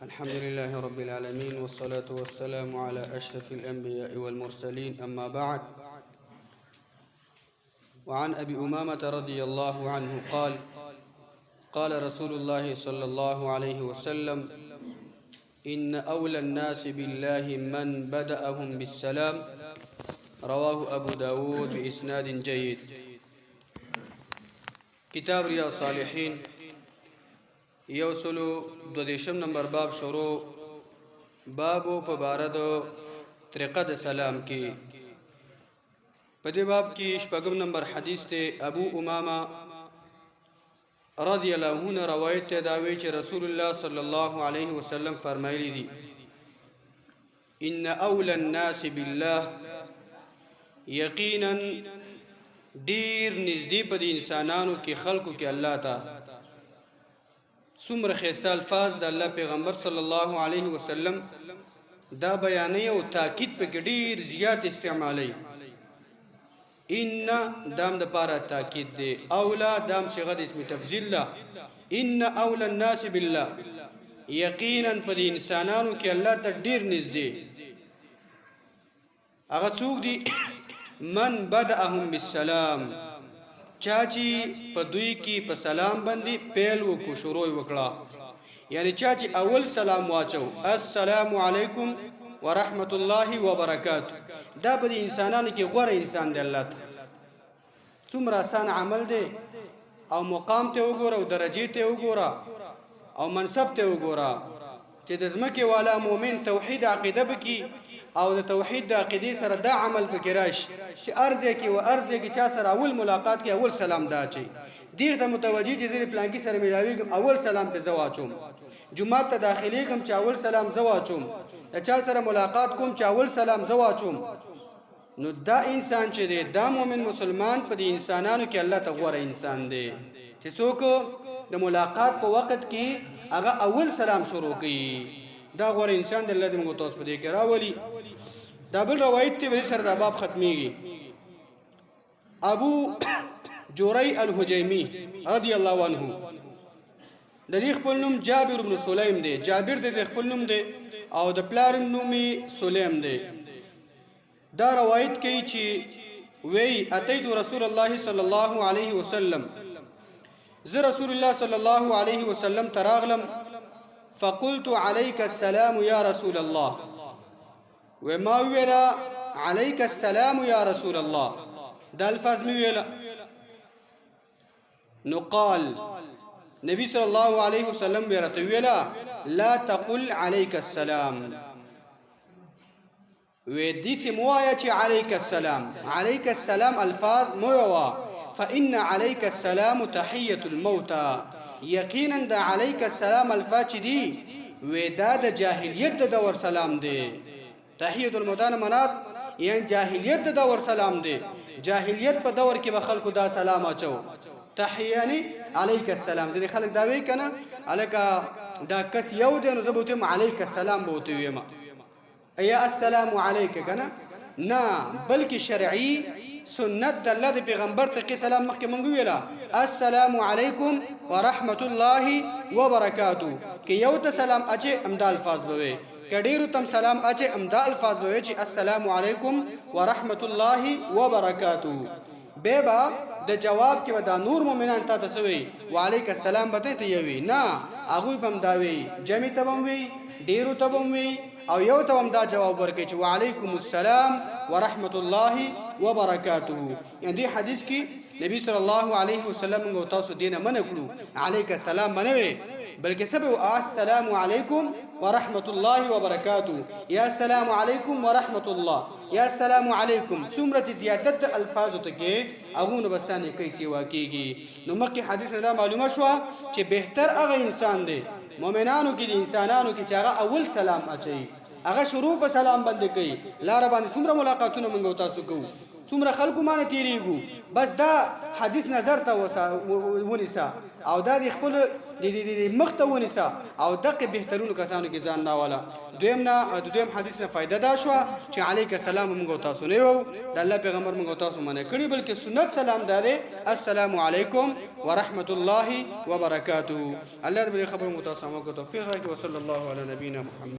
الحمد لله رب العالمين والصلاة والسلام على أشرف الأنبياء والمرسلين أما بعد. وعن أبي أمامة رضي الله عنه قال قال رسول الله صلى الله عليه وسلم إن أولى الناس بالله من بدأهم بالسلام. رواه أبو داود بإسناد جيد. كتاب رياض الصالحين یوسلو دودیشم نمبر باب شروع بابو په باره د طریقه د سلام کې. په دې باب کې شپږم نمبر حدیث ته ابو امامه رضی الله عنه روایت ته داوی چې رسول الله صلی الله علیه وسلم فرمایلی دي ان اولى الناس بالله، یقینا ډیر نږدې په انسانانو کې خلقو کې الله ته څومره خسته الفاظ د الله پیغمبر صلی الله علیه وسلم دا بیانې او تاکید په ډیر زیات استعمالي. ان دام د پاره تاکید دی، اولا دام صيغه د اسم تفضیل لا. ان اولى الناس بالله، یقینا په انسانانو کې الله ته ډیر نږدې. هغه څوک دی من بدأهم بالسلام، چاچی په دوی کې په سلام باندې پیل وکړو، شروع وکړه. یعنی چاچی اول سلام واچو السلام علیکم ورحمت الله وبرکاته. دا په انسانانو کې غوره انسان دی الله ته. څومره آسان عمل دی، او مقام ته وګوره او درجه ته وګوره او منصب ته وګوره چې د ځمکې والا مؤمن توحید عقیده بکی او د توحید د عقیده سره دا عمل پکې راشي چې ارزه کې و ارزه کې چا سره اول ملاقات کې اول سلام دا چي دیر ته متوجي چې زیر پلان کې سره ملاويږم اول سلام په زواچوم، جمعه ته داخلي کوم چې اول سلام زواچوم، چا سره ملاقات کوم چې اول سلام زواچوم. نو دا انسان چې دی دا مؤمن مسلمان په دې انسانانو کې الله ته غوره انسان دی چې څوک د ملاقات په وخت کې هغه اول سلام شروع کوي. دا غوره انسان د لازم غو تاسو په دې کې راولي. دا بل روایت ته سره دا باب ختميږي. ابو جوری الحجیمی رضی الله عنه د دې خپل نوم جابر بن سلیم دی. جابر د خپل نوم دی او د پلار نوم سلیم دی. دا روایت کوي چې وی اتیت رسول الله صلی الله علیه وسلم، زه رسول الله صلی الله علیه وسلم تراغلم فقلت عليك السلام يا رسول الله، وما ویلا عليك السلام يا رسول الله دا الفاظ می ویلا. نو قال نبی صلی الله علیه وسلم ورته ویلا لا تقل عليك السلام، ودي سموایا چې عليك السلام، عليك السلام الفاظ مووا، فإن عليك السلام تحية الموتى، یقینا د عليك السلام الفاظ دي ودا د جاهلیت د دور سلام دی. تحیة الموتى منات یعنی جاهلیت د دور سلام دی. جاهلیت په دور کې به خلکو دا سلام اچو تحیانی عليك السلام. ځکه خلک دا وی کنه الکا دا کس یو دی نو زبوتم عليك السلام بوته ویما ایا السلام علیک کنه نه، بلکې شرعي سنت د الله د پیغمبر ته سلام مخکې مونږ ویلا السلام علیکم ورحمت الله وبرکاتو. کې یو ته سلام اچي امدا الفاظ بوي، کډیرو تم سلام اچي امدا الفاظ بوي چې السلام علیکم ورحمت الله وبرکاتو. بيبا د جواب کې ودا نور مؤمنان ته تسوي وعليك السلام بته ته یوي نه، هغه بم داوي جمع تبم وي ډیرو تبم وي او یو ته هم دا جواب ورکړي چې وعليكم السلام ورحمت الله وبرکاته. یعنی دې حدیث کې نبی صلی الله علیه وسلم غو تاسو دینه منه کړو عليك السلام منوي، بلکې سبو السلام علیکم ورحمت الله وبرکاته، یا السلام علیکم ورحمت الله، یا السلام علیکم. څومره زیادت الفاظ ته کې هغه نو بستانه کوي سیوا کیږي. نو مکه حدیث دا معلومه شو چې بهتر هغه انسان دی مؤمنانو کې د انسانانو کې چې هغه اول سلام اچي، هغه شروع په سلام باندې کوي. لار باندې څومره ملاقاتونه موږ تاسو کوو، څومره خلکو باندې تیریږو بس دا حدیث نظر ته ونیسه او دا د خپل د مخ ته ونیسه او دغه بهترونو کسانو کې ځان راواله. دویم حدیث نه فائدہ دا شو چې علیک السلام موږ تاسو نه یو د الله پیغمبر موږ تاسو باندې کړی بلکې سنت سلام داره السلام علیکم ورحمت الله وبرکاته. الله دې خبر مو تاسو موږ توفیق راکړي. وصلی الله علی نبینا محمد.